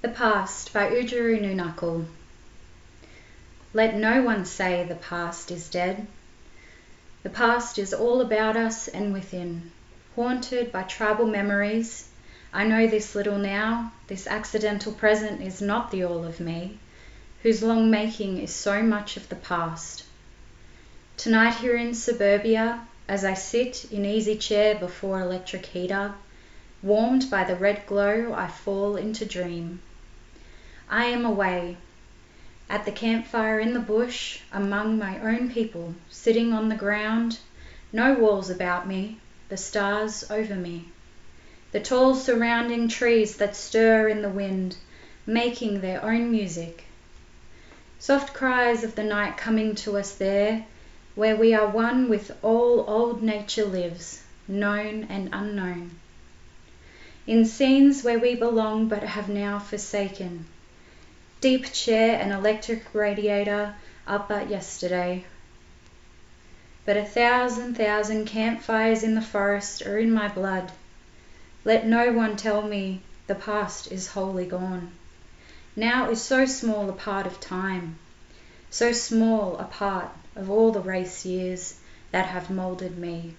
The Past by Oodgeroo Noonuccal. Let no one say the past is dead. The past is all about us and within, haunted by tribal memories. I know this little now, this accidental present is not the all of me, whose long making is so much of the past. Tonight here in suburbia, as I sit in easy chair before electric heater, warmed by the red glow, I fall into dream. I am away, at the campfire in the bush, among my own people, sitting on the ground, no walls about me, the stars over me, the tall surrounding trees that stir in the wind, making their own music. Soft cries of the night coming to us there, where we are one with all old nature lives, known and unknown. In scenes where we belong but have now forsaken, deep chair and electric radiator up but yesterday. But 1,000 campfires in the forest are in my blood. Let no one tell me the past is wholly gone. Now is so small a part of time, so small a part of all the race years that have moulded me.